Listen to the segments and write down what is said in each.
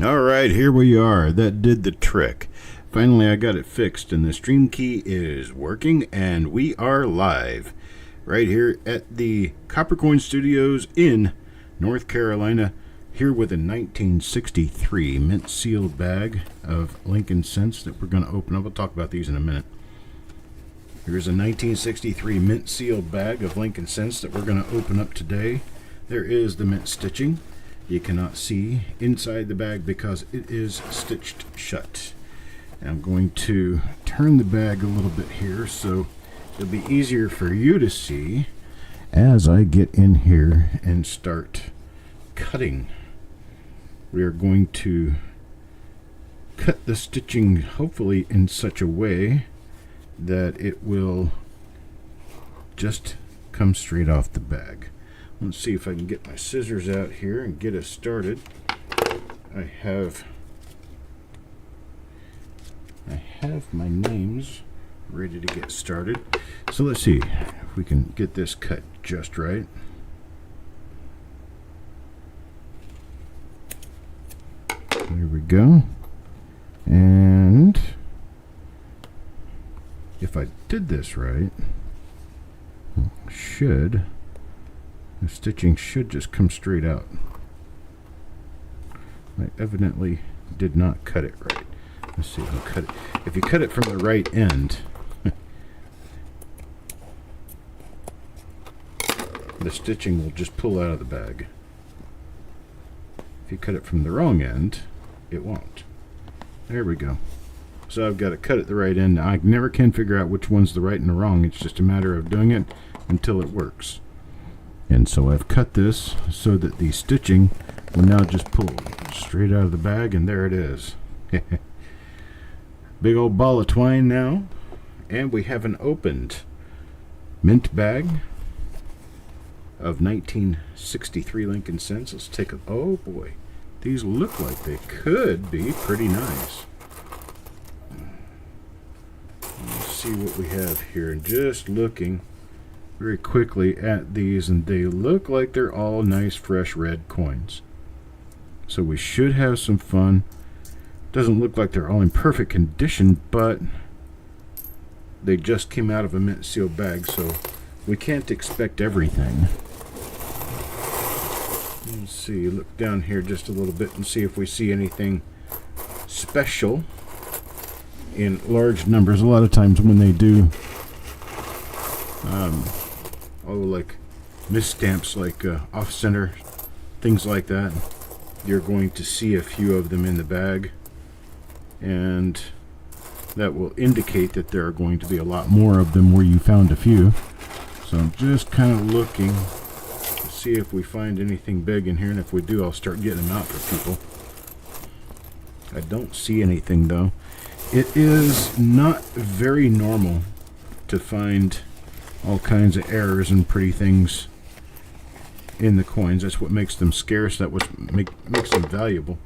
Alright, here we are. That did the trick. Finally, I got it fixed, and the stream key is working, and we are live right here at the Coppercoin Studios in North Carolina, here with a 1963 mint sealed bag of Lincoln Cents that we're going to open up. We'll talk about these in a minute. Here's a 1963 mint sealed bag of Lincoln Cents that we're going to open up today. There is the mint stitching. You cannot see inside the bag because it is stitched shut. I'm going to turn the bag a little bit here so it'll be easier for you to see as I get in here and start cutting. We are going to cut the stitching hopefully in such a way that it will just come straight off the bag. Let's see if I can get my scissors out here and get us started. I have my names ready to get started. So let's see if we can get this cut just right. There we go. And if I did this right, the stitching should just come straight out. I evidently did not cut it right. Let's see if I cut it. If you cut it from the right end, the stitching will just pull out of the bag. If you cut it from the wrong end, it won't. There we go. So I've got to cut it the right end. I never can figure out which one's the right and the wrong. It's just a matter of doing it until it works. And so I've cut this so that the stitching will now just pull straight out of the bag, and there it is. Big old ball of twine now, and we have an opened mint bag of 1963 Lincoln Cents. Let's take a, oh boy, these look like they could be pretty nice. Let's see what we have here. Just looking very quickly at these, and they look like they're all nice fresh red coins. So we should have some fun. Doesn't look like they're all in perfect condition, but they just came out of a mint sealed bag, so we can't expect everything. Let's see, look down here just a little bit and see if we see anything special in large numbers. A lot of times when they do like misstamps, like off center, things like that, you're going to see a few of them in the bag, and that will indicate that there are going to be a lot more of them where you found a few. So I'm just kind of looking to see if we find anything big in here, and if we do, I'll start getting them out for people. I don't see anything though. It is not very normal to find all kinds of errors and pretty things in the coins. That's what makes them scarce. That what makes them valuable.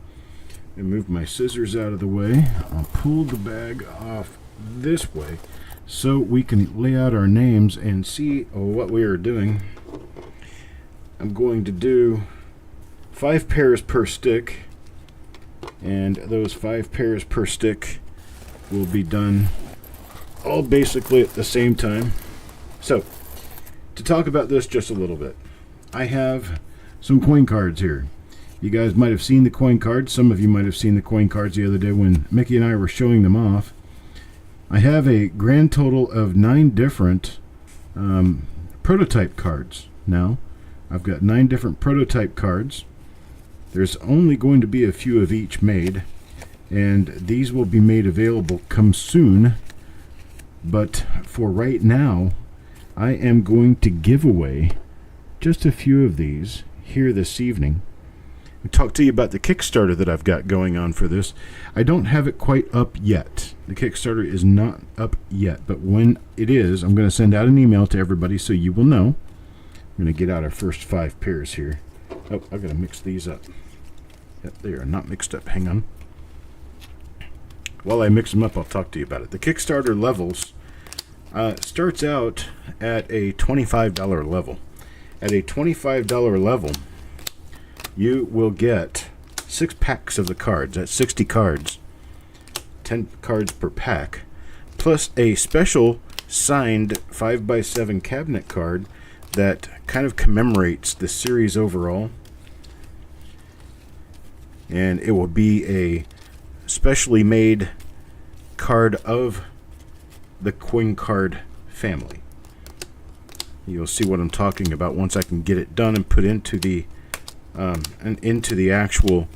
And move my scissors out of the way. I'll pull the bag off this way so we can lay out our names and see what we are doing. I'm going to do 5 pairs per stick, and those 5 pairs per stick will be done all basically at the same time. So, to talk about this just a little bit, I have some coin cards here. You guys might have seen the coin cards. Some of you might have seen the coin cards the other day when Mickey and I were showing them off. I have a grand total of 9 different prototype cards now. I've got 9 different prototype cards. There's only going to be a few of each made, and these will be made available come soon. But for right now, I am going to give away just a few of these here this evening. I'll talk to you about the Kickstarter that I've got going on for this. I don't have it quite up yet. The Kickstarter is not up yet, but when it is, I'm going to send out an email to everybody so you will know. I'm going to get out our first 5 pairs here. Oh, I've got to mix these up. Yep, they are not mixed up. Hang on. While I mix them up, I'll talk to you about it. The Kickstarter levels starts out at a $25 level. At a $25 level, you will get 6 packs of the cards. That's 60 cards. 10 cards per pack. Plus a special signed 5x7 cabinet card that kind of commemorates the series overall. And it will be a specially made card of the coin card family. You'll see what I'm talking about once I can get it done and put into the actual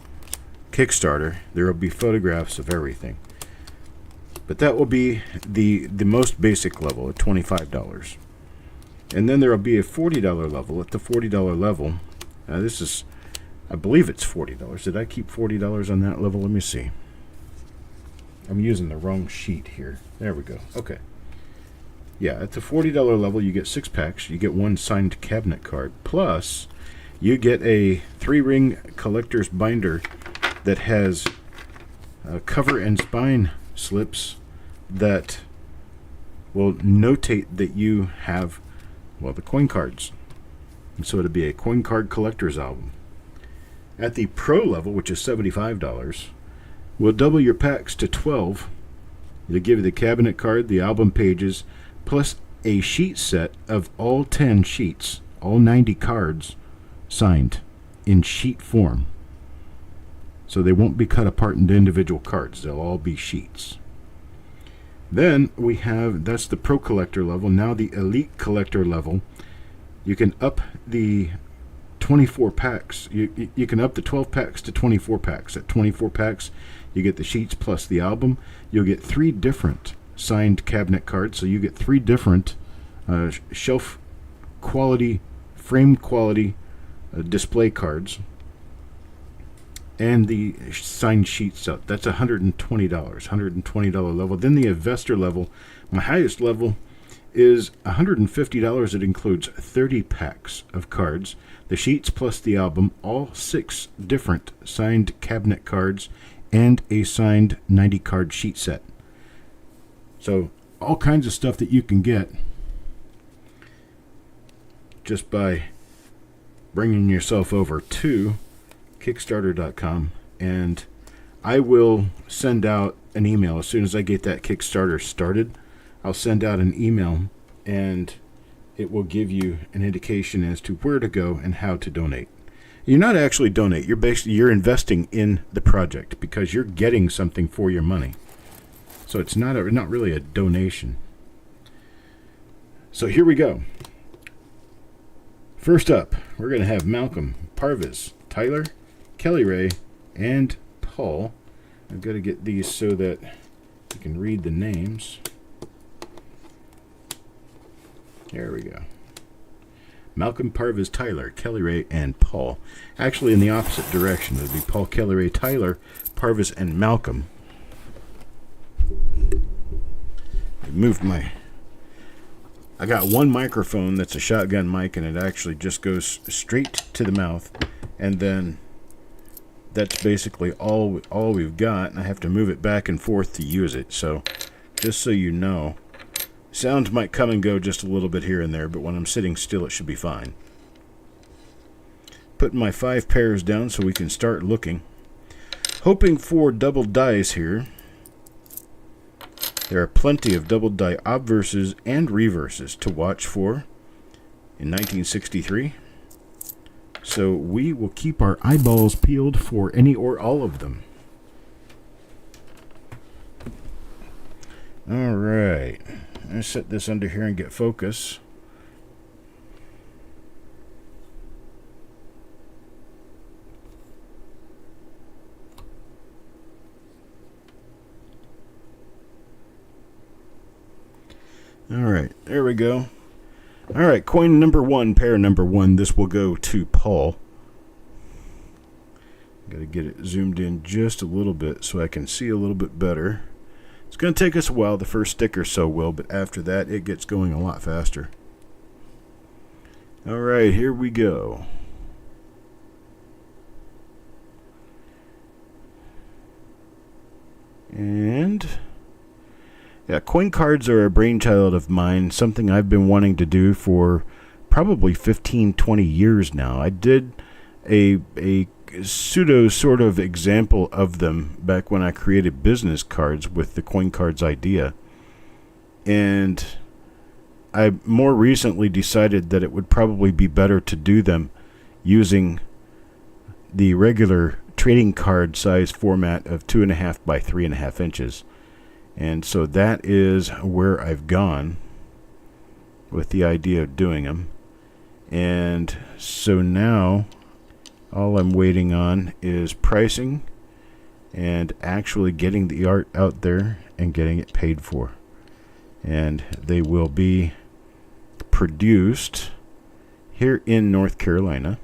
Kickstarter. There will be photographs of everything. But that will be the most basic level at $25. And then there will be a $40 level. At the $40 level, this is, I believe it's $40. Did I keep $40 on that level? Let me see. I'm using the wrong sheet here. There we go. Okay. Yeah, at the $40 level, you get 6 packs. You get 1 signed cabinet card. Plus, you get a 3-ring collector's binder that has cover and spine slips that will notate that you have, well, the coin cards. And so it'll be a coin card collector's album. At the pro level, which is $75, we'll double your packs to 12. They'll give you the cabinet card, the album pages, plus a sheet set of all 10 sheets, all 90 cards signed in sheet form. So they won't be cut apart into individual cards. They'll all be sheets. Then we have, that's the pro collector level. Now the elite collector level. You can up the 24 packs. You can up the 12 packs to 24 packs. At 24 packs, you get the sheets plus the album. You'll get 3 different signed cabinet cards. So you get 3 different shelf quality, frame quality display cards. And the signed sheet set. That's $120. $120 level. Then the investor level. My highest level is $150. It includes 30 packs of cards, the sheets plus the album, all 6 different signed cabinet cards, and a signed 90 card sheet set. So all kinds of stuff that you can get just by bringing yourself over to Kickstarter.com, and I will send out an email as soon as I get that Kickstarter started. I'll send out an email, and it will give you an indication as to where to go and how to donate. You're not actually donate. You're investing in the project because you're getting something for your money. So it's not really a donation. So here we go. First up, we're going to have Malcolm, Parvis, Tyler, Kelly Ray, and Paul. I've got to get these so that you can read the names. There we go. Malcolm, Parvis, Tyler, Kelly Ray, and Paul. Actually, in the opposite direction. It would be Paul, Kelly Ray, Tyler, Parvis, and Malcolm. I moved I got one microphone that's a shotgun mic, and it actually just goes straight to the mouth, and then that's basically all we've got, and I have to move it back and forth to use it. So just so you know, sounds might come and go just a little bit here and there, but when I'm sitting still it should be fine. Putting my 5 pairs down so we can start looking. Hoping for double dies here. There are plenty of double die obverses and reverses to watch for in 1963. So we will keep our eyeballs peeled for any or all of them. All right. Let's set this under here and get focus. All right. There we go. All right, coin number 1, pair number 1. This will go to Paul. Got to get it zoomed in just a little bit so I can see a little bit better. It's going to take us a while. The first stick or so will, but after that, it gets going a lot faster. All right, here we go. And yeah, coin cards are a brainchild of mine, something I've been wanting to do for probably 15, 20 years now. I did a pseudo sort of example of them back when I created business cards with the coin cards idea. And I more recently decided that it would probably be better to do them using the regular trading card size format of 2.5 by 3.5 inches. And so that is where I've gone with the idea of doing them. And so now all I'm waiting on is pricing and actually getting the art out there and getting it paid for. And they will be produced here in North Carolina.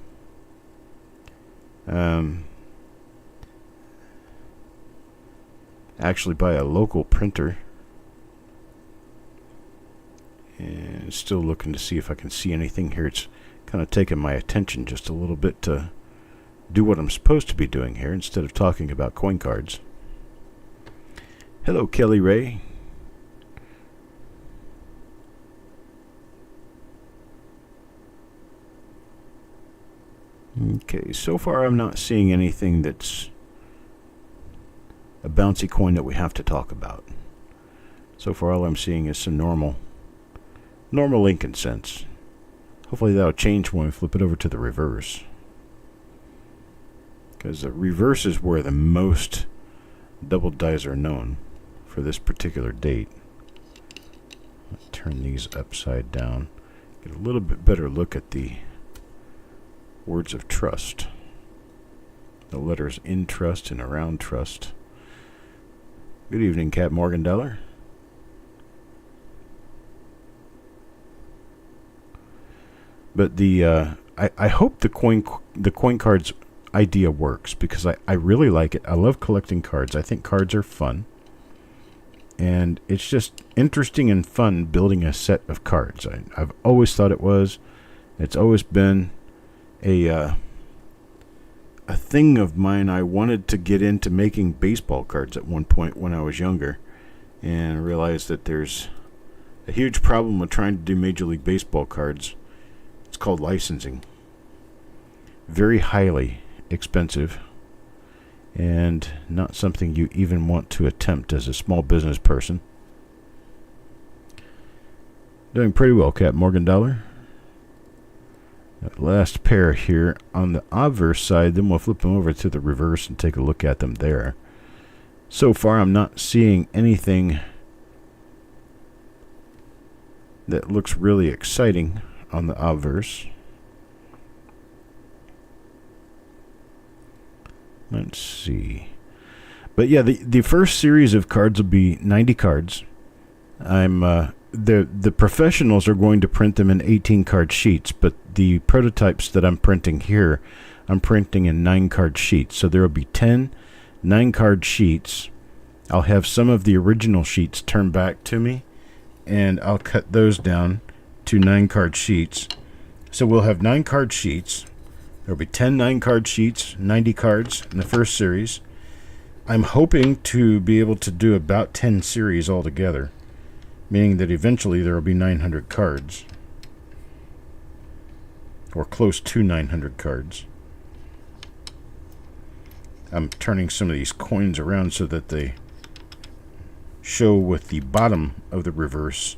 Actually by a local printer. And still looking to see if I can see anything here. It's kind of taken my attention just a little bit to do what I'm supposed to be doing here instead of talking about coin cards. Hello, Kelly Ray. Okay, so far I'm not seeing anything that's a bouncy coin that we have to talk about. So far all I'm seeing is some normal Lincoln cents. Hopefully that'll change when we flip it over to the reverse. Because the reverse is where the most double dies are known for this particular date. Let's turn these upside down. Get a little bit better look at the words of trust. The letters in trust and around trust. Good evening, Cat Morgan Dollar. But the I hope the coin cards idea works, because I really like it. I love collecting cards. I think cards are fun. And it's just interesting and fun building a set of cards. I've always thought it was. It's always been a thing of mine. I wanted to get into making baseball cards at one point when I was younger, and realized that there's a huge problem with trying to do Major League Baseball cards. It's called licensing. Very highly expensive, and not something you even want to attempt as a small business person. Doing pretty well, Cat Morgan Dollar. That last pair here on the obverse side, then we'll flip them over to the reverse and take a look at them there. So far I'm not seeing anything that looks really exciting on the obverse. Let's see. But yeah, the first series of cards will be 90 cards. The professionals are going to print them in 18 card sheets, but the prototypes that I'm printing here, I'm printing in 9 card sheets. So there will be 10 9 card sheets. I'll have some of the original sheets turned back to me, and I'll cut those down to 9 card sheets. So we'll have 9 card sheets. There'll be 10 9-card sheets, 90 cards in the first series. I'm hoping to be able to do about 10 series altogether, meaning that eventually there will be 900 cards, or close to 900 cards. I'm turning some of these coins around so that they show with the bottom of the reverse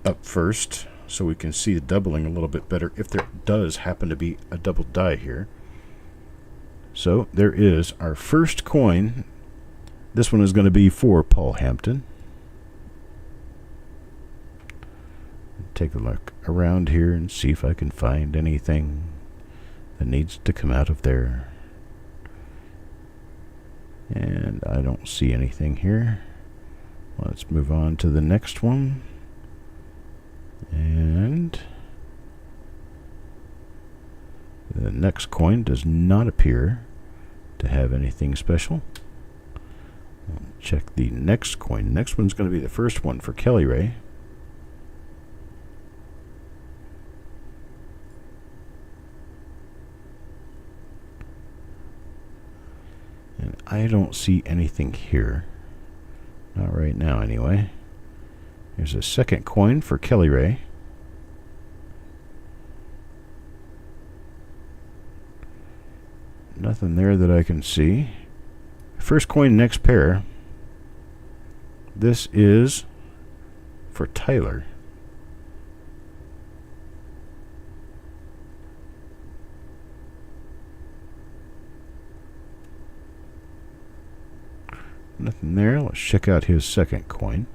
up first, so we can see the doubling a little bit better if there does happen to be a double die here. So there is our first coin. This one is going to be for Paul Hampton. Take a look around here and see if I can find anything that needs to come out of there. And I don't see anything here. Let's move on to the next one. And the next coin does not appear to have anything special. Check the next coin. Next one's going to be the first one for Kelly Ray. And I don't see anything here. Not right now, anyway. Here's a second coin for Kelly Ray. Nothing there that I can see. First coin, next pair. This is for Tyler. Nothing there. Let's check out his second coin.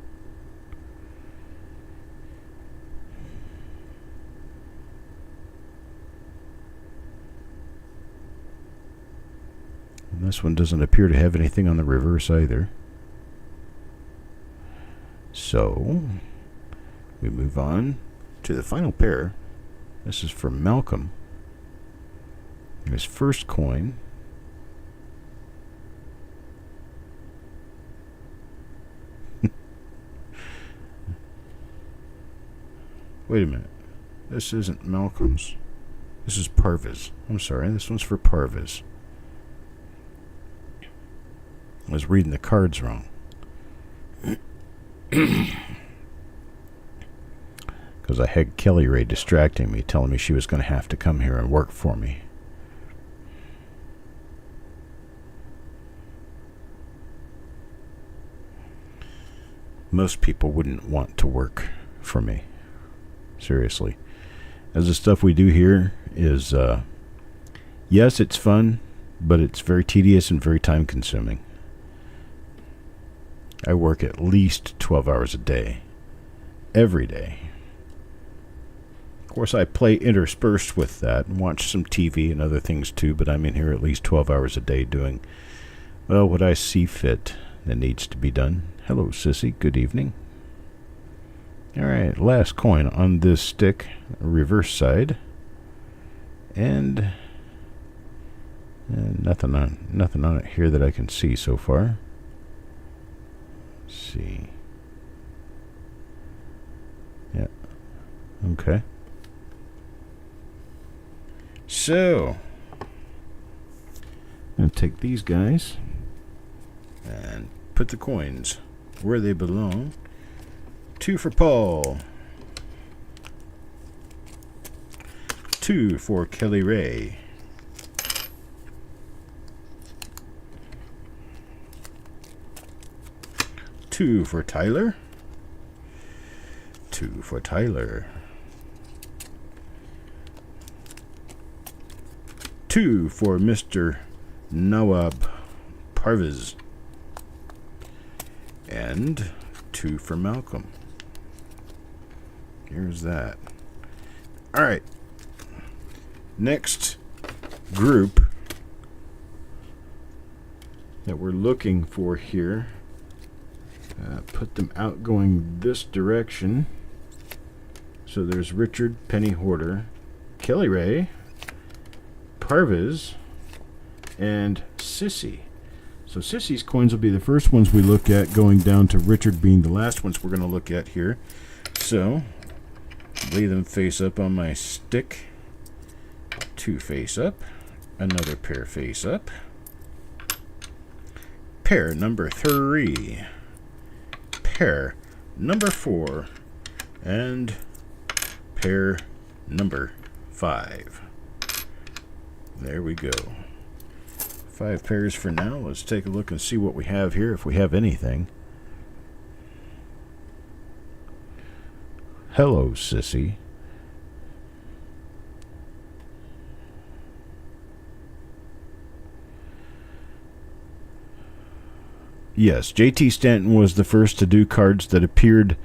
And this one doesn't appear to have anything on the reverse either. So, we move on to the final pair. This is for Malcolm. His first coin. Wait a minute. This isn't Malcolm's. This is Parvis. I'm sorry, this one's for Parvis. I was reading the cards wrong. Because I had Kelly Ray distracting me, telling me she was going to have to come here and work for me. Most people wouldn't want to work for me. Seriously. As the stuff we do here is, yes, it's fun, but it's very tedious and very time consuming. I work at least 12 hours a day. Every day. Of course, I play interspersed with that and watch some TV and other things too, but I'm in here at least 12 hours a day doing, well, what I see fit that needs to be done. Hello, Sissy. Good evening. Alright, last coin on this stick, reverse side. And nothing on it here that I can see so far. Let's see. Yeah. Okay. So, I'm going to take these guys and put the coins where they belong. 2 for Paul. 2 for Kelly Ray. 2 for Tyler. 2 for Tyler. 2 for Mr. Nawab Parviz. And 2 for Malcolm. Here's that. Alright. Next group that we're looking for here. Put them out going this direction. So there's Richard, Penny Hoarder, Kelly Ray, Parviz, and Sissy. So Sissy's coins will be the first ones we look at, going down to Richard being the last ones we're going to look at here. So, lay them face up on my stick. 2 face up. Another pair face up. Pair number 3. Pair number 4. And pair number 5. There we go. 5 pairs for now. Let's take a look and see what we have here, if we have anything. Hello, Sissy. Yes, J.T. Stanton was the first to do cards that appeared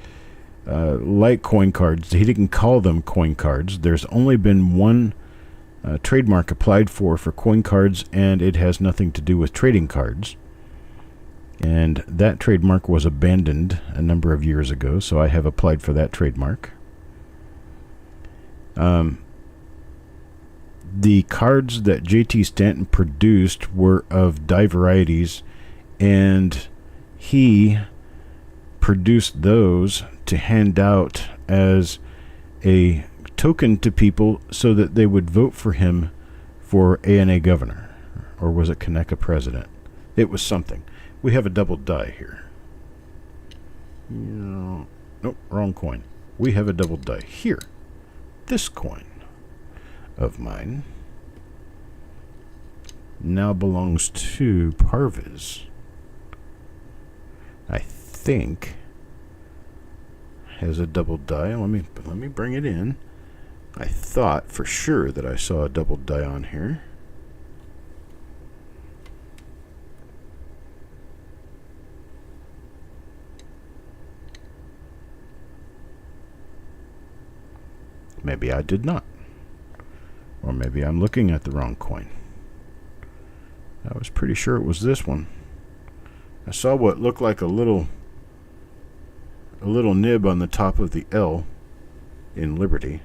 like coin cards. He didn't call them coin cards. There's only been one trademark applied for coin cards, and it has nothing to do with trading cards. And that trademark was abandoned a number of years ago, so I have applied for that trademark. The cards that J.T. Stanton produced were of die varieties, and he produced those to hand out as a token to people so that they would vote for him for ANA governor. Or was it Conecuh president? It was something. We have a double die here. No, nope, wrong coin. We have a double die here. This coin of mine now belongs to Parviz. I think has a double die. Let me bring it in. I thought for sure that I saw a double die on here. Maybe I did not. Or maybe I'm looking at the wrong coin. I was pretty sure it was this one. I saw what looked like a little nib on the top of the L in Liberty.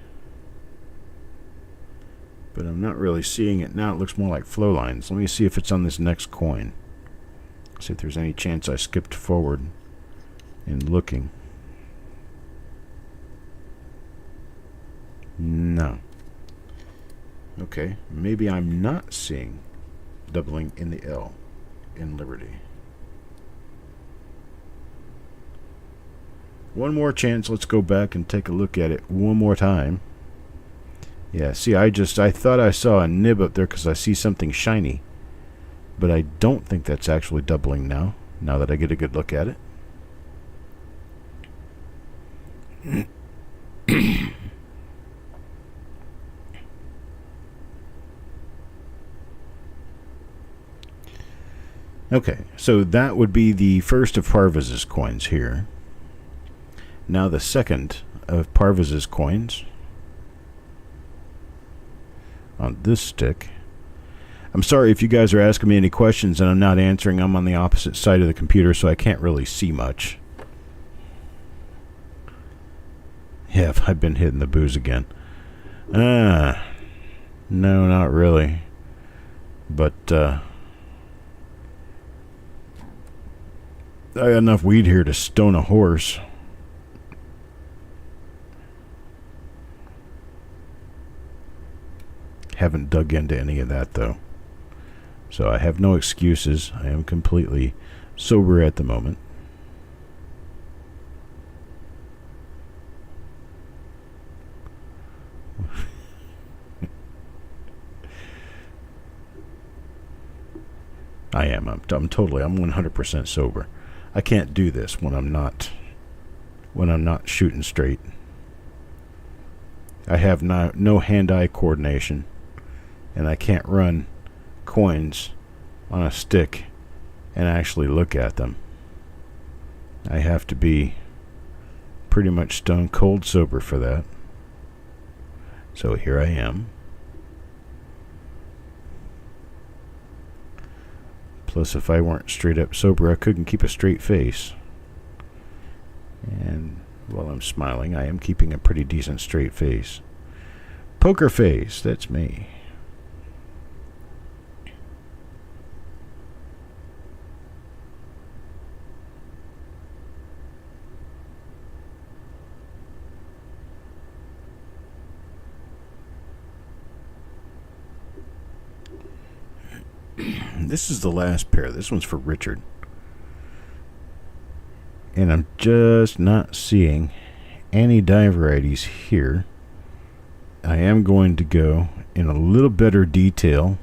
But I'm not really seeing it now. It looks more like flow lines. Let me see if it's on this next coin. See if there's any chance I skipped forward in looking. No. Okay, maybe I'm not seeing doubling in the L in Liberty. One more chance. Let's go back and take a look at it one more time. Yeah, see, I thought I saw a nib up there because I see something shiny. But I don't think that's actually doubling now that I get a good look at it. Okay, so that would be the first of Parviz's coins here. Now the second of Parviz's coins on this stick. I'm sorry if you guys are asking me any questions and I'm not answering. I'm on the opposite side of the computer, so I can't really see much. Yeah, I've been hitting the booze again. No, not really. But, I got enough weed here to stone a horse. Haven't dug into any of that, though. So I have no excuses. I am completely sober at the moment. I am. I'm 100% sober. I can't do this when I'm not shooting straight. I have no hand-eye coordination, and I can't run coins on a stick and actually look at them. I have to be pretty much stone cold sober for that. So here I am. Plus, if I weren't straight up sober, I couldn't keep a straight face. And while I'm smiling, I am keeping a pretty decent straight face. Poker face, that's me. This is the last pair. This one's for Richard. And I'm just not seeing any die varieties here. I am going to go in a little better detail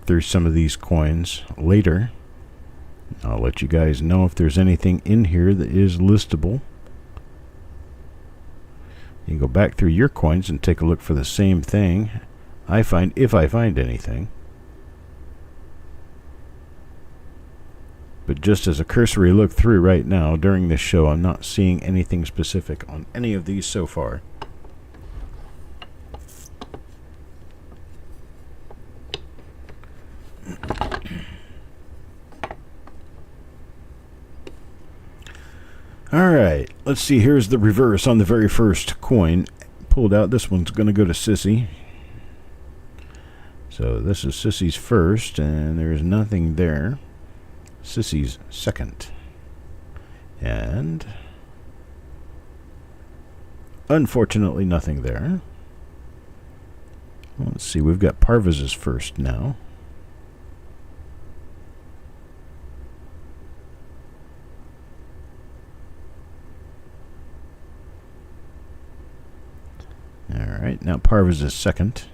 through some of these coins later. I'll let you guys know if there's anything in here that is listable. You can go back through your coins and take a look for the same thing. If I find anything. But just as a cursory look through right now during this show, I'm not seeing anything specific on any of these so far. Alright, let's see. Here's the reverse on the very first coin. Pulled out. This one's going to go to Sissy. So this is Sissy's first, and there's nothing there. Sissy's second. And unfortunately nothing there. Let's see, we've got Parviz's first now. Alright, now Parviz's second.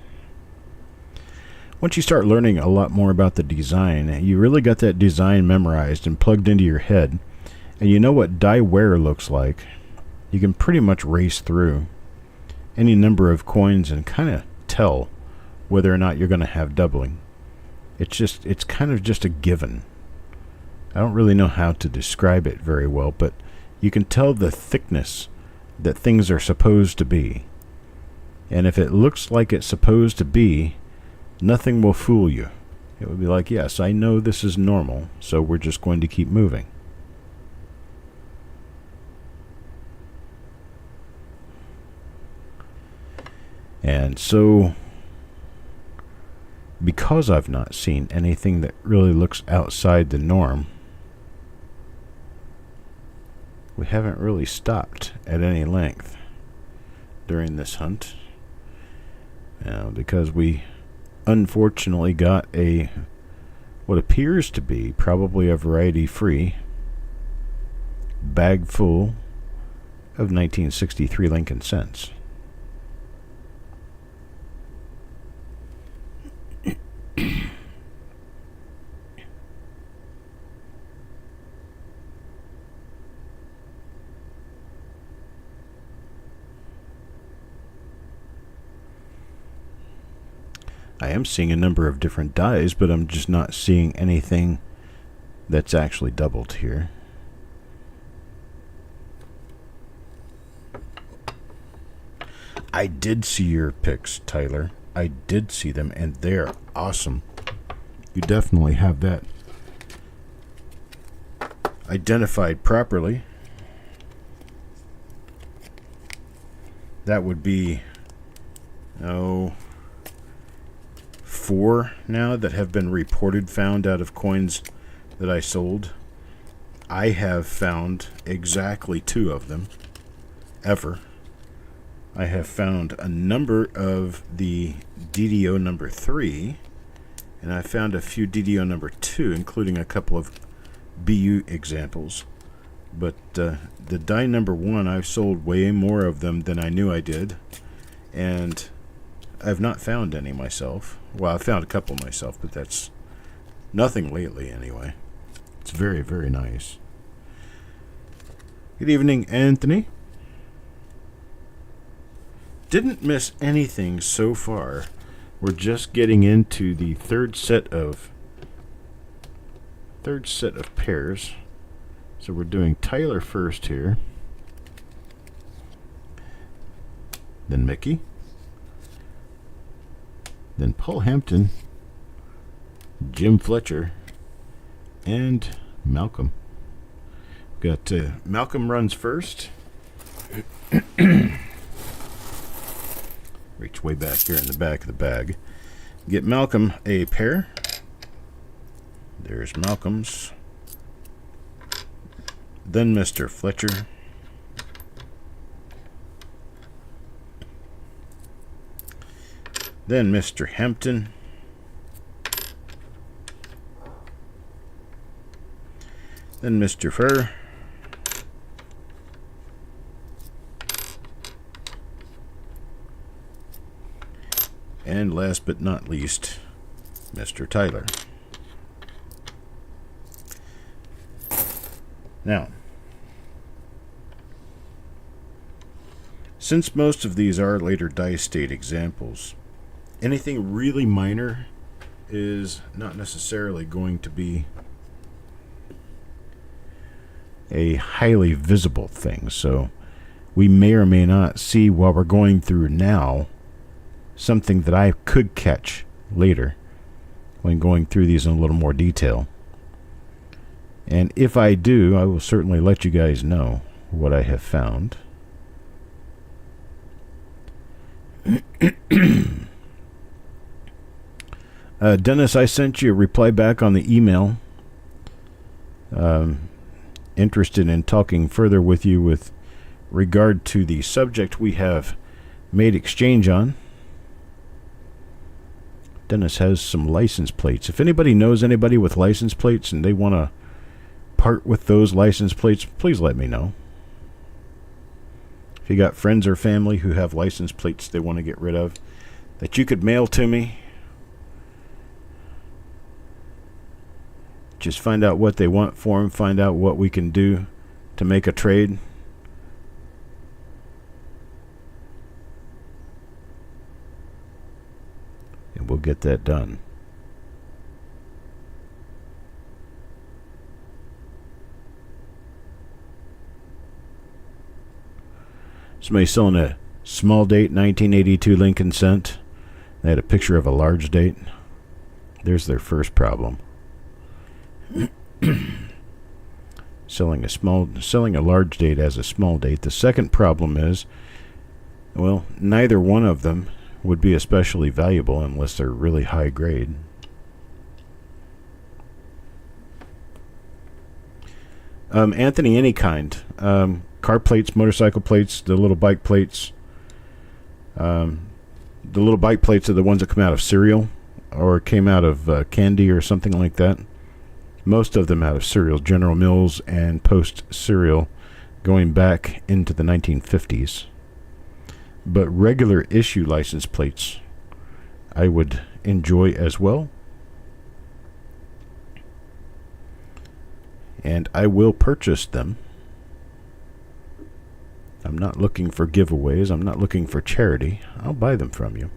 once you start learning a lot more about the design, you really got that design memorized and plugged into your head, and you know what die wear looks like, you can pretty much race through any number of coins and kind of tell whether or not you're going to have doubling. It's kind of just a given. I don't really know how to describe it very well, but you can tell the thickness that things are supposed to be. And if it looks like it's supposed to be, nothing will fool you. It would be like, yes, I know this is normal, so we're just going to keep moving. And so, because I've not seen anything that really looks outside the norm, we haven't really stopped at any length during this hunt. Now, because we unfortunately got what appears to be probably a variety-free bag full of 1963 Lincoln cents. I am seeing a number of different dies, but I'm just not seeing anything that's actually doubled here. I did see your picks, Tyler. I did see them, and they're awesome. You definitely have that identified properly. That would be, 4 now that have been reported found out of coins that I sold. I have found exactly 2 of them ever. I have found a number of the DDO number 3, and I found a few DDO number 2, including a couple of BU examples. But the die number 1, I've sold way more of them than I knew I did, and I've not found any myself. Well, I found a couple myself, but that's nothing lately anyway. It's very, very nice. Good evening, Anthony. Didn't miss anything so far. We're just getting into the third set of pairs. So we're doing Tyler first here. Then Mickey. Then Paul Hampton, Jim Fletcher, and Malcolm. Got Malcolm runs first. Reach way back here in the back of the bag. Get Malcolm a pair. There's Malcolm's. Then Mr. Fletcher. Then Mr. Hampton. Then Mr. Furr. And last but not least, Mr. Tyler. Now, since most of these are later die state examples, anything really minor is not necessarily going to be a highly visible thing. So we may or may not see while we're going through now something that I could catch later when going through these in a little more detail. And if I do, I will certainly let you guys know what I have found. Dennis, I sent you a reply back on the email. Interested in talking further with you with regard to the subject we have made exchange on. Dennis has some license plates. If anybody knows anybody with license plates and they want to part with those license plates, please let me know. If you got friends or family who have license plates they want to get rid of that you could mail to me, Just find out what they want for them, find out what we can do to make a trade. And we'll get that done. Somebody selling a small date 1982 Lincoln Cent. They had a picture of a large date. There's their first problem. selling a large date as a small date. The second problem is, well, neither one of them would be especially valuable unless they're really high grade. Anthony, any kind. Car plates, motorcycle plates, the little bike plates. The little bike plates are the ones that come out of cereal or came out of candy or something like that. Most of them out of cereal, General Mills and Post cereal, going back into the 1950s. But regular issue license plates I would enjoy as well. And I will purchase them. I'm not looking for giveaways. I'm not looking for charity. I'll buy them from you.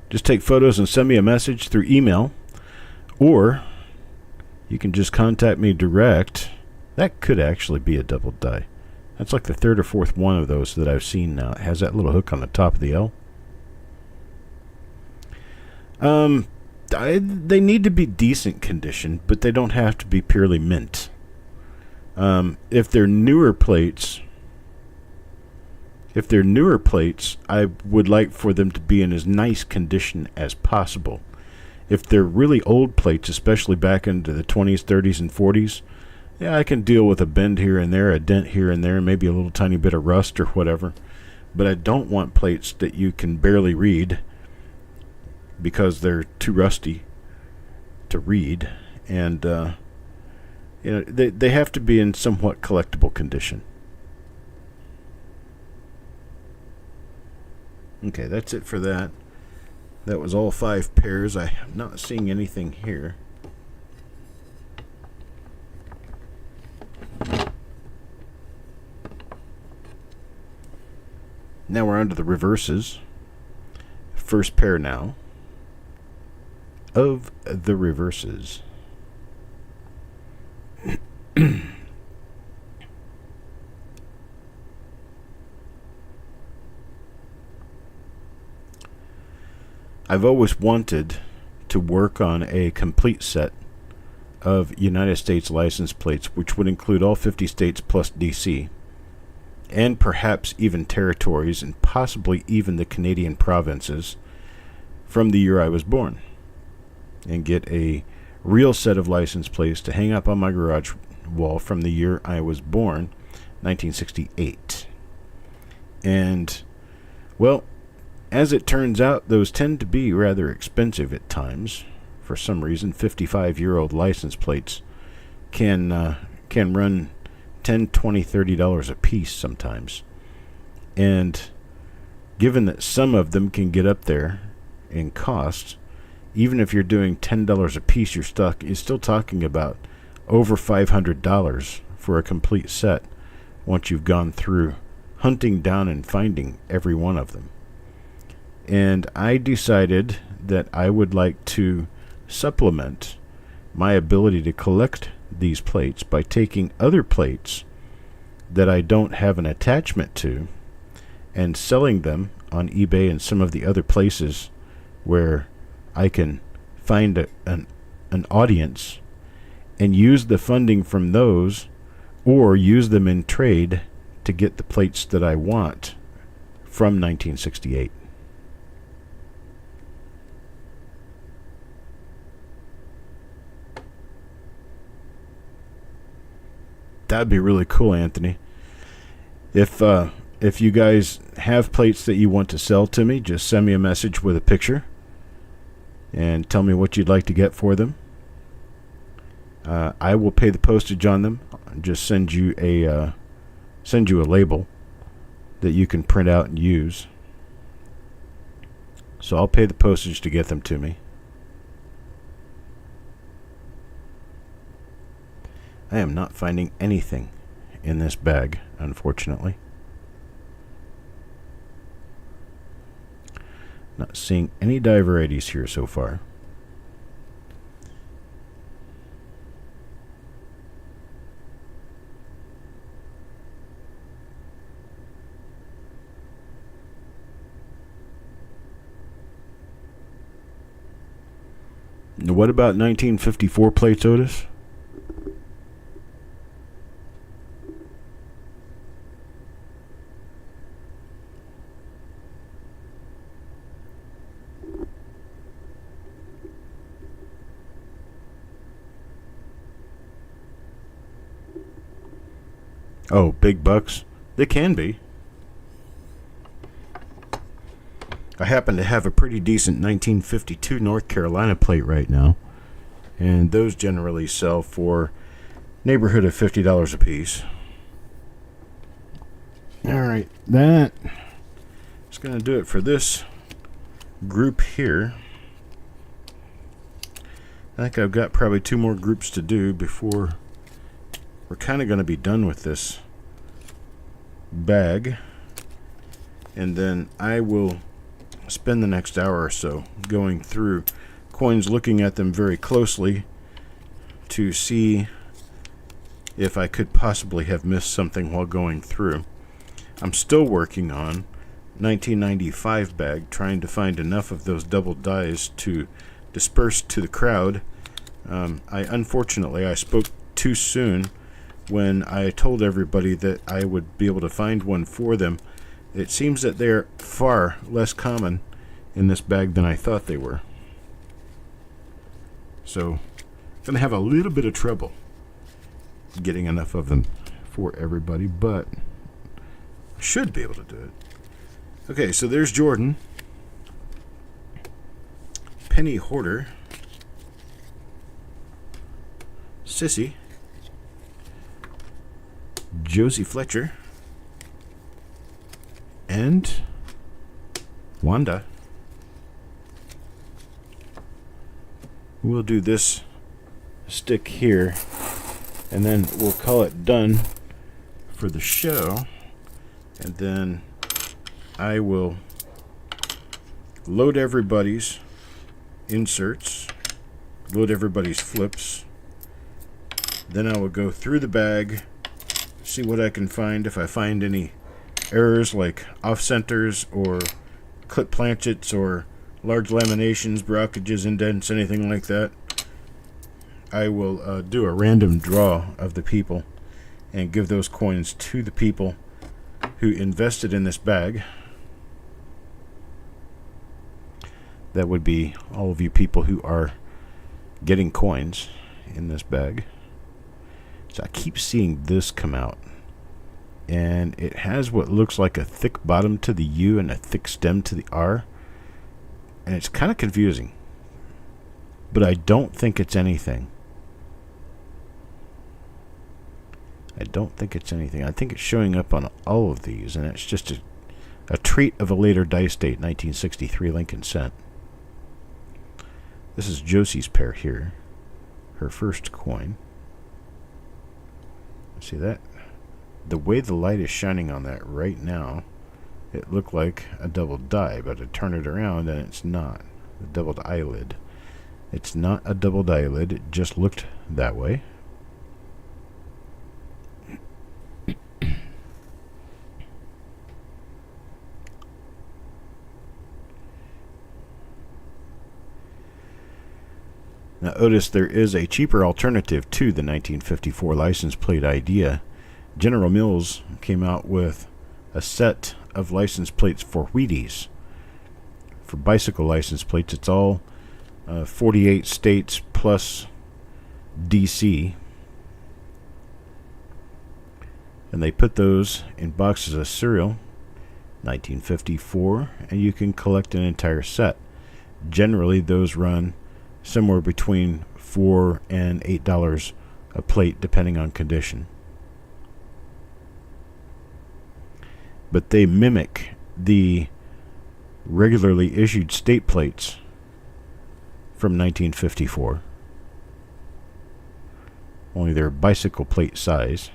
Just take photos and send me a message through email, or you can just contact me direct. That could actually be a double die. That's like the third or fourth one of those that I've seen now. It has that little hook on the top of the L. They need to be decent condition, but they don't have to be purely mint. If they're newer plates, I would like for them to be in as nice condition as possible. If they're really old plates, especially back into the 20s, 30s, and 40s, yeah, I can deal with a bend here and there, a dent here and there, maybe a little tiny bit of rust or whatever. But I don't want plates that you can barely read because they're too rusty to read. And they have to be in somewhat collectible condition. Okay, that's it for that. That was all 5 pairs. I'm not seeing anything here. Now we're on to the reverses. First pair now of the reverses. I've always wanted to work on a complete set of United States license plates, which would include all 50 states plus DC, and perhaps even territories, and possibly even the Canadian provinces from the year I was born, and get a real set of license plates to hang up on my garage wall from the year I was born, 1968. And, well, as it turns out, those tend to be rather expensive at times. For some reason, 55-year-old license plates can run $10, $20, $30 a piece sometimes. And given that some of them can get up there in cost, even if you're doing $10 a piece, you're still talking about over $500 for a complete set once you've gone through hunting down and finding every one of them. And I decided that I would like to supplement my ability to collect these plates by taking other plates that I don't have an attachment to and selling them on eBay and some of the other places where I can find an audience and use the funding from those, or use them in trade to get the plates that I want from 1968. That'd be really cool, Anthony. If you guys have plates that you want to sell to me, just send me a message with a picture and tell me what you'd like to get for them. I will pay the postage on them. Just send you a label that you can print out and use. So I'll pay the postage to get them to me. I am not finding anything in this bag, unfortunately. Not seeing any dye varieties here so far. What about 1954 plates, Otis? Oh, big bucks? They can be. I happen to have a pretty decent 1952 North Carolina plate right now, and those generally sell for neighborhood of $50 a piece. Alright, that is going to do it for this group here. I think I've got probably 2 more groups to do before we're kind of going to be done with this bag, and then I will spend the next hour or so going through coins, looking at them very closely to see if I could possibly have missed something while going through. I'm still working on 1995 bag, trying to find enough of those double dies to disperse to the crowd. Unfortunately I spoke too soon when I told everybody that I would be able to find one for them. It seems that they're far less common in this bag than I thought they were. So I'm going to have a little bit of trouble getting enough of them for everybody, but I should be able to do it. Okay, so there's Jordan. Penny Hoarder. Sissy. Josie Fletcher. And Wanda. We'll do this stick here, and then we'll call it done for the show. And then I will load everybody's inserts, load everybody's flips. Then I will go through the bag, see what I can find. If I find any errors like off-centers or clip planchets or large laminations, brockages, indents, anything like that, I will do a random draw of the people and give those coins to the people who invested in this bag. That would be all of you people who are getting coins in this bag. So I keep seeing this come out, and it has what looks like a thick bottom to the U and a thick stem to the R, and it's kind of confusing, but I don't think it's anything. I think it's showing up on all of these, and it's just a treat of a later dice date, 1963 Lincoln cent. This is Josie's pair here, her first coin. See that? The way the light is shining on that right now, it looked like a double die, but I turn it around and it's not. A doubled eyelid. It's not a doubled eyelid, it just looked that way. Now, Otis, there is a cheaper alternative to the 1954 license plate idea. General Mills came out with a set of license plates for Wheaties. For bicycle license plates, it's all 48 states plus DC. And they put those in boxes of cereal, 1954, and you can collect an entire set. Generally, those run somewhere between $4 and $8 a plate, depending on condition. But they mimic the regularly issued state plates from 1954. Only they're bicycle plate size.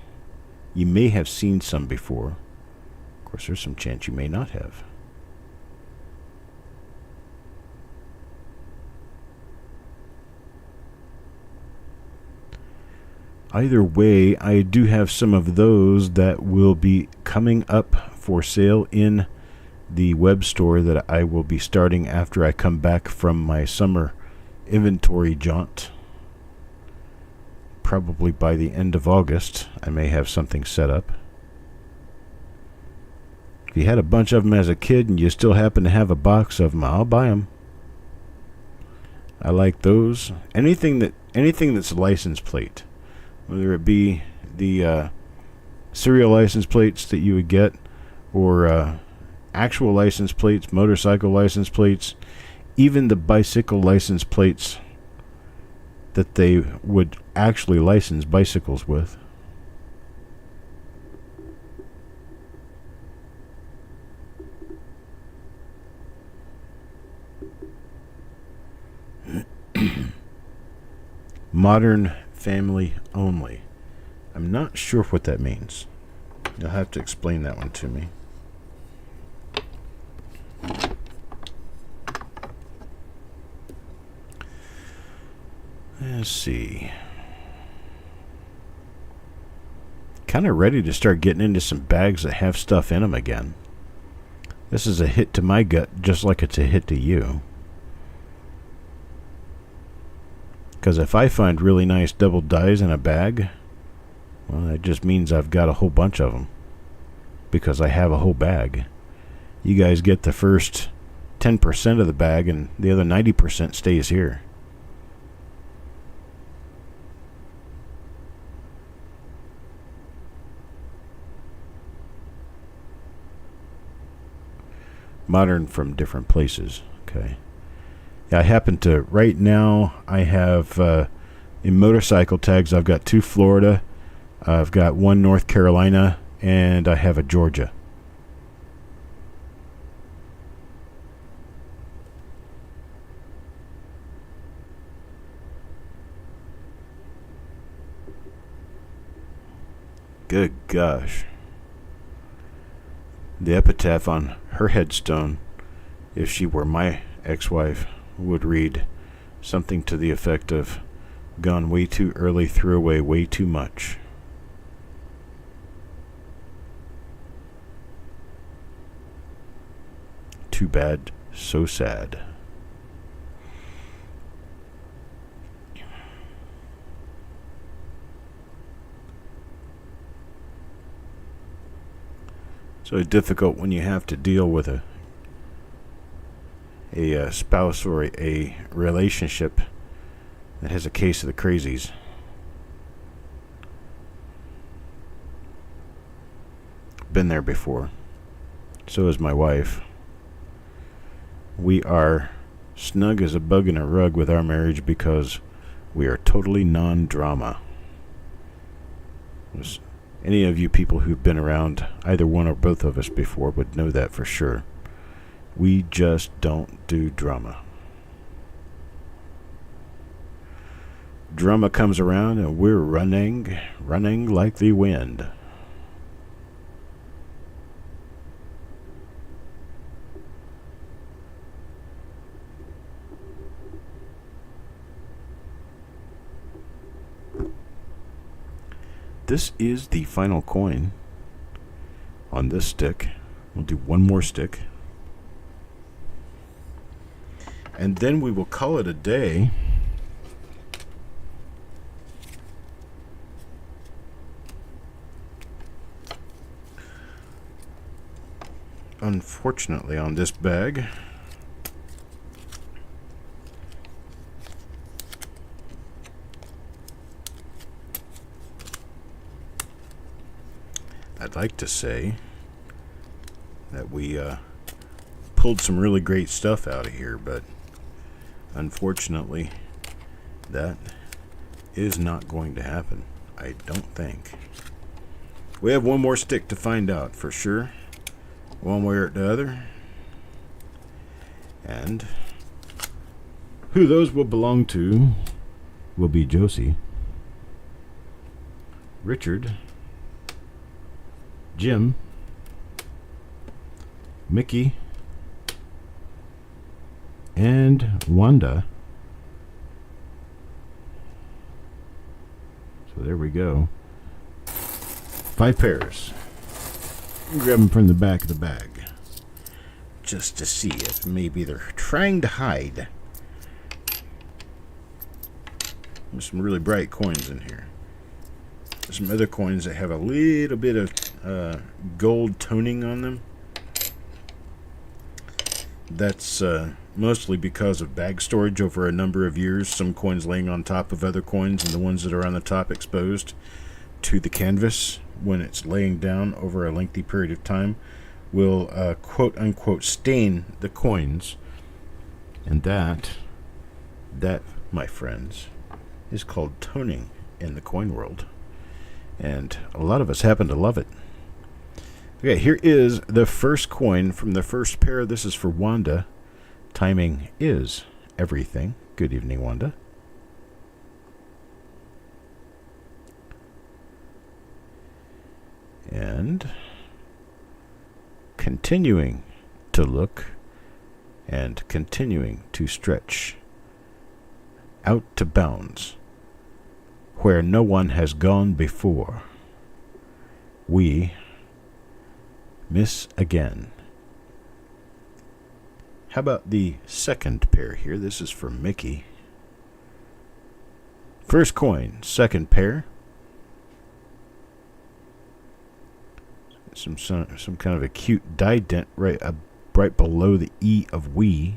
You may have seen some before. Of course, there's some chance you may not have. Either way, I do have some of those that will be coming up for sale in the web store that I will be starting after I come back from my summer inventory jaunt. Probably by the end of August, I may have something set up. If you had a bunch of them as a kid and you still happen to have a box of them, I'll buy them. I like those. Anything that's license plate, whether it be the serial license plates that you would get, or actual license plates, motorcycle license plates, even the bicycle license plates that they would actually license bicycles with. Modern family only. I'm not sure what that means. You'll have to explain that one to me. Let's see. Kind of ready to start getting into some bags that have stuff in them again. This is a hit to my gut, just like it's a hit to you. Because if I find really nice double dyes in a bag, well, that just means I've got a whole bunch of them. Because I have a whole bag. You guys get the first 10% of the bag, and the other 90% stays here. Modern from different places. Okay. Yeah, I happen to, right now, I have, in motorcycle tags, I've got 2 Florida, I've got 1 North Carolina, and I have a Georgia. Good gosh. The epitaph on her headstone, if she were my ex-wife, would read something to the effect of, "Gone way too early, threw away way too much." Too bad, so sad. So difficult when you have to deal with a spouse or a relationship that has a case of the crazies. Been there before. So is my wife. We are snug as a bug in a rug with our marriage because we are totally non-drama. Any of you people who've been around either one or both of us before would know that for sure. We just don't do drama. Drama comes around and we're running like the wind. This is the final coin on this stick. We'll do one more stick. And then we will call it a day. Unfortunately, on this bag, I'd like to say that we pulled some really great stuff out of here, but unfortunately, that is not going to happen, I don't think. We have one more stick to find out for sure, one way or the other. And who those will belong to will be Josie, Richard, Jim, Mickey, and Wanda. So there we go. 5 pairs. Grab them from the back of the bag, just to see if maybe they're trying to hide. There's some really bright coins in here. There's some other coins that have a little bit of gold toning on them. That's mostly because of bag storage over a number of years. Some coins laying on top of other coins, and the ones that are on the top exposed to the canvas when it's laying down over a lengthy period of time will quote-unquote stain the coins. And that, my friends, is called toning in the coin world. And a lot of us happen to love it. Okay, here is the first coin from the first pair. This is for Wanda. Timing is everything. Good evening, Wanda. And continuing to look and continuing to stretch out to bounds where no one has gone before. We miss again. How about the second pair here? This is for Mickey. First coin, second pair. Some kind of a cute die dent right below the E of we.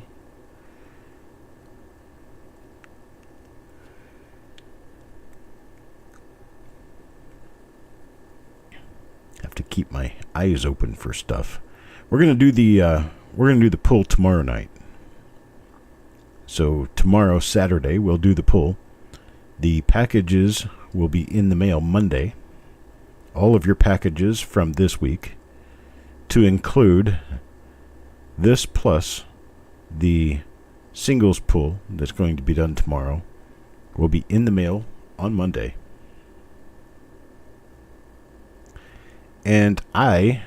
Have to keep my eyes open for stuff. We're gonna do the pull tomorrow night. So tomorrow, Saturday, we'll do the pull. The packages will be in the mail Monday. All of your packages from this week, to include this plus the singles pull that's going to be done tomorrow, will be in the mail on Monday. And I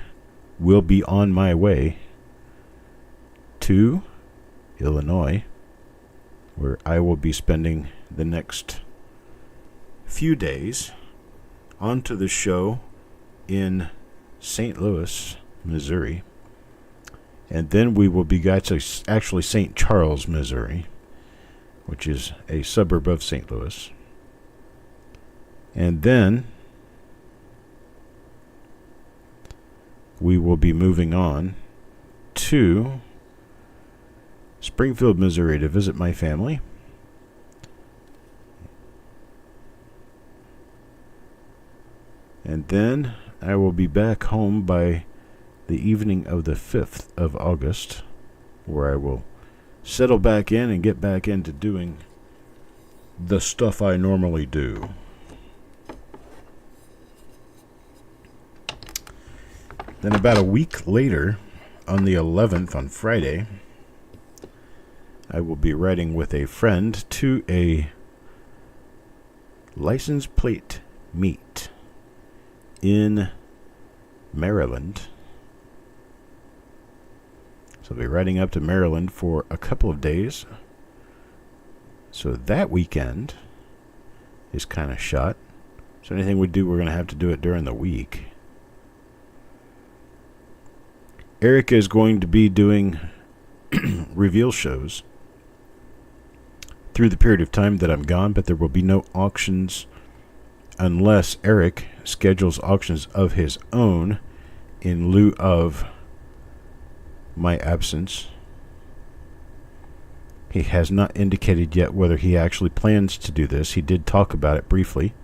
will be on my way to Illinois, where I will be spending the next few days onto the show in St. Louis, Missouri. And then we will be actually St. Charles, Missouri, which is a suburb of St. Louis. And then we will be moving on to Springfield, Missouri to visit my family. And then I will be back home by the evening of the 5th of August, where I will settle back in and get back into doing the stuff I normally do. Then about a week later, on the 11th, on Friday, I will be riding with a friend to a license plate meet in Maryland. So I'll be riding up to Maryland for a couple of days. So that weekend is kind of shot. So anything we do, we're going to have to do it during the week. Erica is going to be doing reveal shows through the period of time that I'm gone, but there will be no auctions unless Eric schedules auctions of his own in lieu of my absence. He has not indicated yet whether he actually plans to do this. He did talk about it briefly.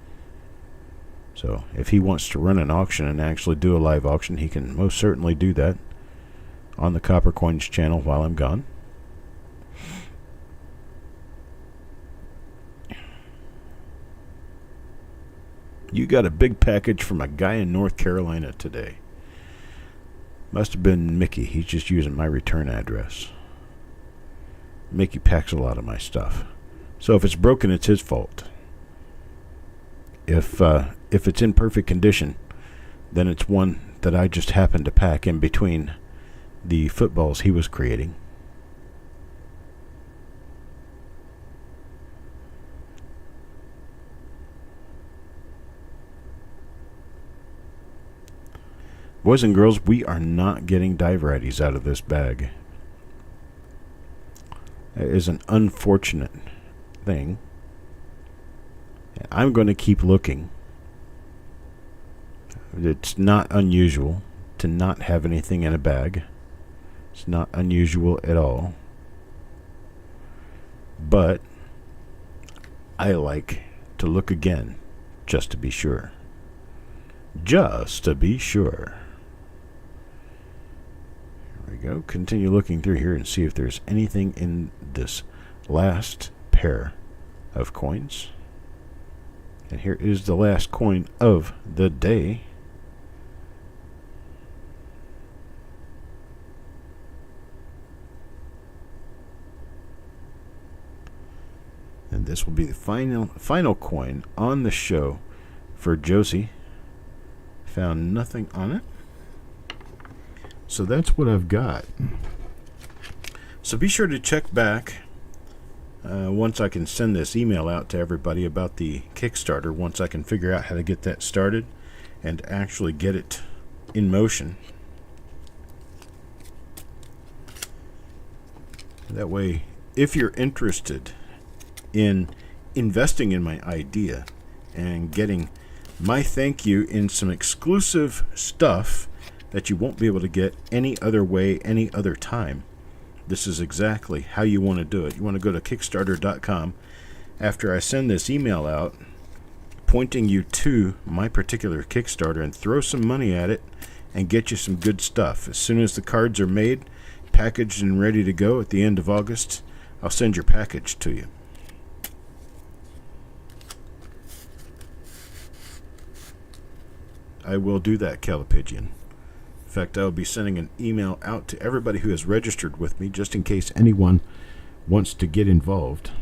So if he wants to run an auction and actually do a live auction, he can most certainly do that on the Copper Coins channel while I'm gone. You got a big package from a guy in North Carolina today. Must have been Mickey. He's just using my return address. Mickey packs a lot of my stuff. So if it's broken, it's his fault. If it's in perfect condition, then it's one that I just happened to pack in between the footballs he was creating. Boys and girls, we are not getting die varieties out of this bag. It is an unfortunate thing. I'm going to keep looking. It's not unusual to not have anything in a bag. It's not unusual at all. But I like to look again, just to be sure. Just to be sure. There we go. Continue looking through here and see if there's anything in this last pair of coins. And here is the last coin of the day. And this will be the final coin on the show for Josie. Found nothing on it. So that's what I've got. So be sure to check back once I can send this email out to everybody about the Kickstarter, once I can figure out how to get that started and actually get it in motion. That way, if you're interested in investing in my idea and getting my thank you in some exclusive stuff that you won't be able to get any other way, any other time, this is exactly how you want to do it. You want to go to Kickstarter.com after I send this email out pointing you to my particular Kickstarter and throw some money at it and get you some good stuff. As soon as the cards are made, packaged and ready to go at the end of August, I'll send your package to you. I will do that, Calipigian. In fact, I'll be sending an email out to everybody who has registered with me, just in case anyone wants to get involved.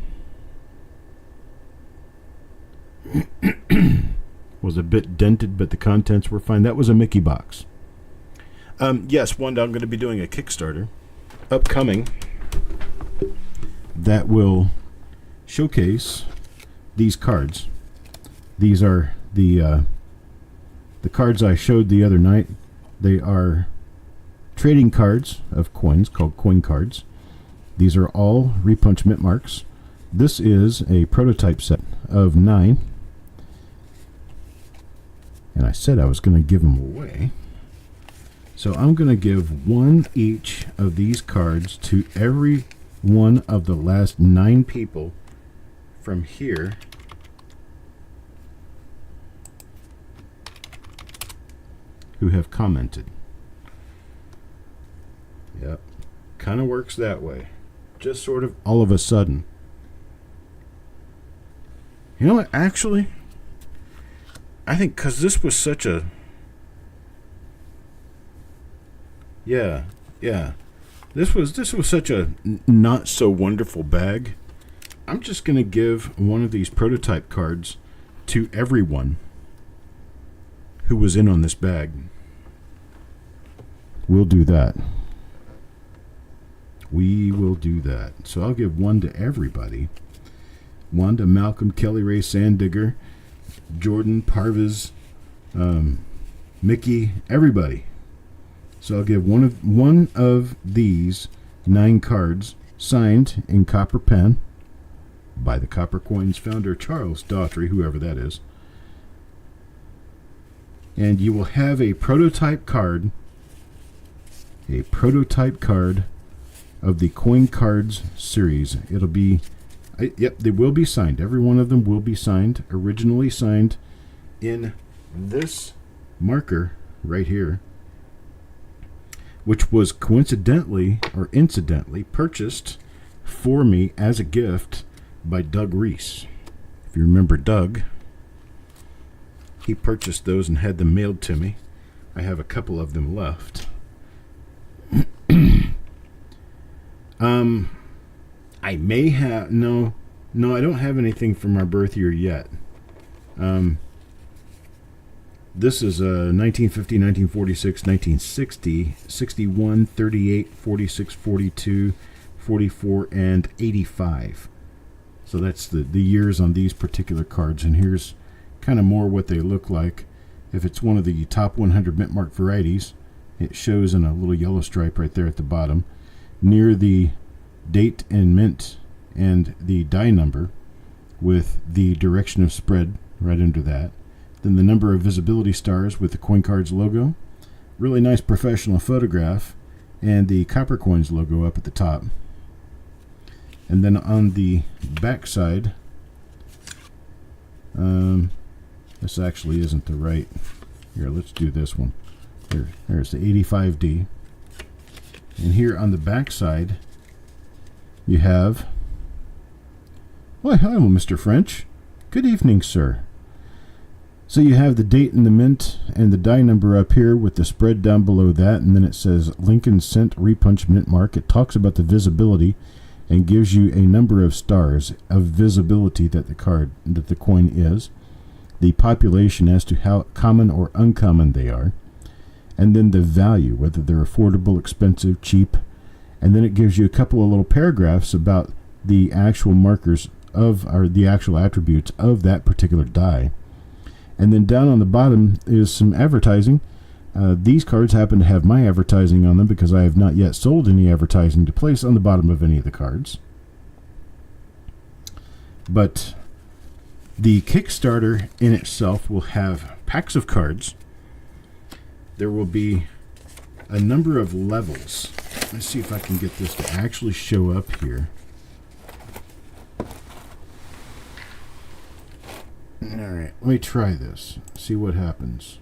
Was a bit dented, but the contents were fine. That was a Mickey box. Yes, one day I'm going to be doing a Kickstarter upcoming that will showcase these cards. These are the cards I showed the other night. They are trading cards of coins called coin cards. These are all Repunch mint marks. This is a prototype set of 9. And I said I was going to give them away. So I'm going to give one each of these cards to every one of the last 9 people from here who have commented. Yep. Kind of works that way. Just sort of all of a sudden. You know what? Actually, I think because this was such a... Yeah. This was such a not so wonderful bag. I'm just going to give one of these prototype cards to everyone who was in on this bag. We'll do that. We will do that. So I'll give one to everybody. One to Malcolm, Kelly Ray Sandigger, Jordan, Parviz, Mickey, everybody. So I'll give one of these 9 cards signed in copper pen by the Copper Coins founder, Chuck Daughtrey, whoever that is. And you will have a prototype card of the Coin Cards series. It'll be, yep, they will be signed. Every one of them will be signed, originally signed in this marker right here, which was coincidentally or incidentally purchased for me as a gift by Doug Reese. If you remember Doug, he purchased those and had them mailed to me. I have a couple of them left. I may have, no, I don't have anything from our birth year yet. This is 1950, 1946, 1960, 61, 38, 46, 42, 44, and 85. So that's the years on these particular cards. And here's kind of more what they look like. If it's one of the top 100 mint mark varieties, it shows in a little yellow stripe right there at the bottom, near the date and mint and the die number, with the direction of spread right under that. Then the number of visibility stars with the coin cards logo, really nice professional photograph, and the Copper Coins logo up at the top. And then on the back side, this actually isn't the right. Here, let's do this one. There's the 85D. And here on the back side, you have, why, hello, Mr. French. Good evening, sir. So you have the date and the mint and the die number up here with the spread down below that, and then it says Lincoln Cent Repunch Mint Mark. It talks about the visibility and gives you a number of stars of visibility that the coin is, the population as to how common or uncommon they are, and then the value, whether they're affordable, expensive, cheap, and then it gives you a couple of little paragraphs about the actual markers of, or the actual attributes of that particular die. And then down on the bottom is some advertising. These cards happen to have my advertising on them because I have not yet sold any advertising to place on the bottom of any of the cards. But the Kickstarter in itself will have packs of cards. There will be a number of levels. Let's see if I can get this to actually show up here. Alright, let me try this. See what happens.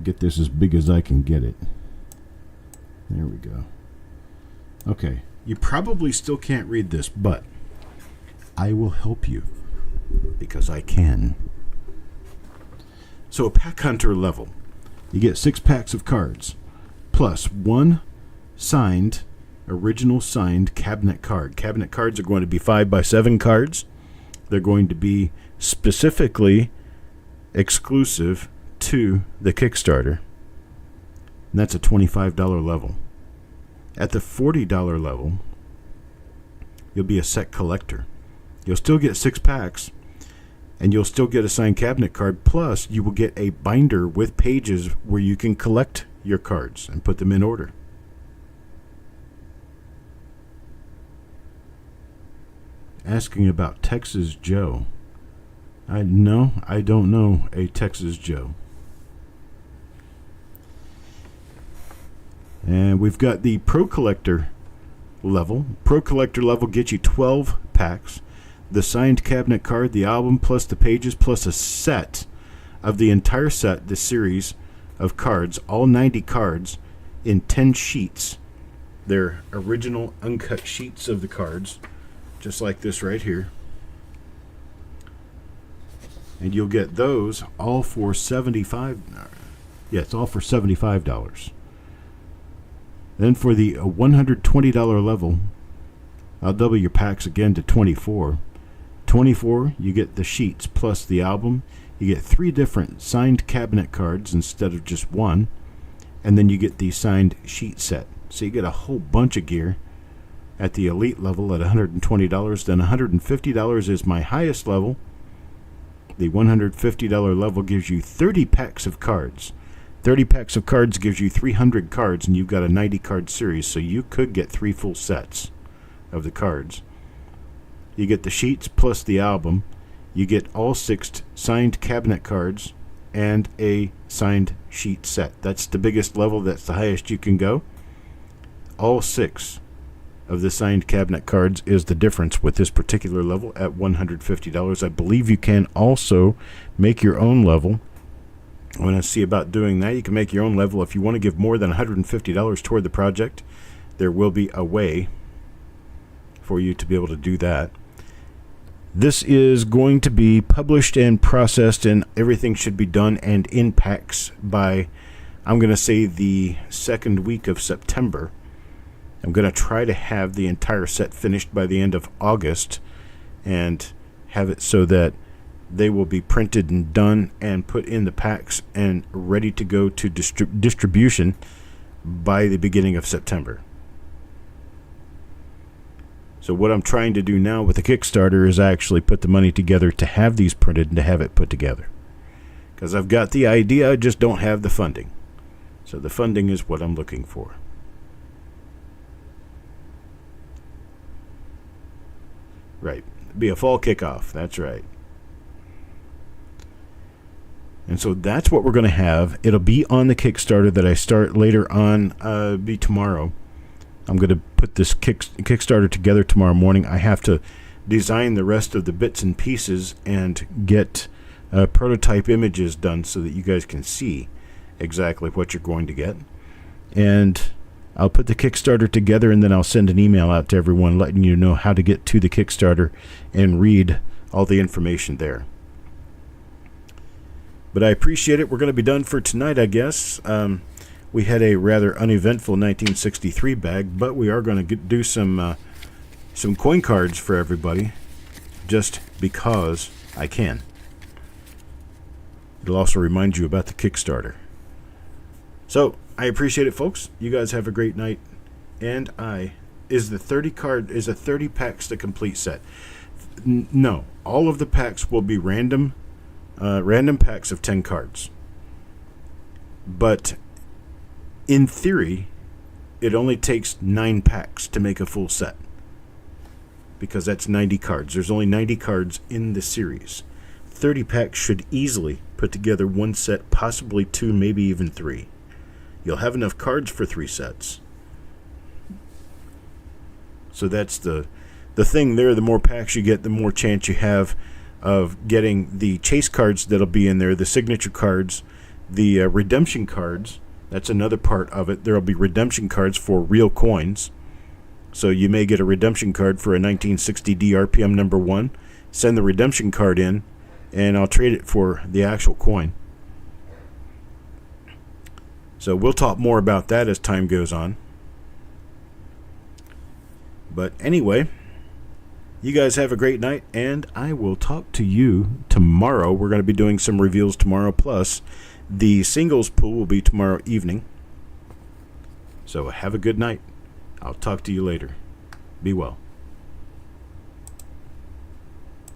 Get this as big as I can get it. There we go. Okay, you probably still can't read this, but I will help you because I can. So a pack hunter level. You get 6 packs of cards, plus 1 signed, original signed cabinet card. Cabinet cards are going to be 5x7 cards. They're going to be specifically exclusive to the Kickstarter. And that's a $25 level. At the $40 level, you'll be a set collector. You'll still get 6 packs, and you'll still get a signed cabinet card, plus you will get a binder with pages where you can collect your cards and put them in order. Asking about Texas Joe. I don't know a Texas Joe. And we've got the Pro Collector level. Pro Collector level gets you 12 packs. The signed cabinet card, the album, plus the pages, plus a set of the entire set, the series of cards, all 90 cards in 10 sheets. They're original uncut sheets of the cards, just like this right here. And you'll get those all for $75. Yeah, it's all for $75. Then for the $120 level, I'll double your packs again to 24. 24, you get the sheets plus the album. You get 3 different signed cabinet cards instead of just 1. And then you get the signed sheet set. So you get a whole bunch of gear at the elite level at $120. Then $150 is my highest level. The $150 level gives you 30 packs of cards. 30 packs of cards gives you 300 cards, and you've got a 90 card series, so you could get 3 full sets of the cards. You get the sheets plus the album. You get all 6 signed cabinet cards and a signed sheet set. That's the biggest level. That's the highest you can go. All 6 of the signed cabinet cards is the difference with this particular level at $150. I believe you can also make your own level. I want to see about doing that. You can make your own level. If you want to give more than $150 toward the project, there will be a way for you to be able to do that. This is going to be published and processed, and everything should be done and in packs by, I'm going to say, the second week of September. I'm going to try to have the entire set finished by the end of August and have it so that they will be printed and done and put in the packs and ready to go to distribution by the beginning of September. So what I'm trying to do now with the Kickstarter is actually put the money together to have these printed and to have it put together. Because I've got the idea, I just don't have the funding. So the funding is what I'm looking for. Right. Be a fall kickoff. That's right. And so that's what we're going to have. It'll be on the Kickstarter that I start later on, be tomorrow. I'm going to put this Kickstarter together tomorrow morning. I have to design the rest of the bits and pieces and get prototype images done so that you guys can see exactly what you're going to get. And I'll put the Kickstarter together, and then I'll send an email out to everyone letting you know how to get to the Kickstarter and read all the information there. But I appreciate it. We're going to be done for tonight, I guess. We had a rather uneventful 1963 bag, but we are going to do some coin cards for everybody, just because I can. It'll also remind you about the Kickstarter. So I appreciate it, folks. You guys have a great night. And is a 30 packs the complete set? No, all of the packs will be random packs of 10 cards. But in theory, it only takes 9 packs to make a full set, because that's 90 cards. There's only 90 cards in the series. 30 packs should easily put together one set, possibly 2, maybe even 3. You'll have enough cards for 3 sets. So that's the thing there. The more packs you get, the more chance you have of getting the chase cards that'll be in there, the signature cards, the redemption cards. That's another part of it. There'll be redemption cards for real coins. So you may get a redemption card for a 1960 DRPM number 1. Send the redemption card in, and I'll trade it for the actual coin. So we'll talk more about that as time goes on. But anyway, you guys have a great night, and I will talk to you tomorrow. We're going to be doing some reveals tomorrow, plus the singles pool will be tomorrow evening. So have a good night. I'll talk to you later. Be well.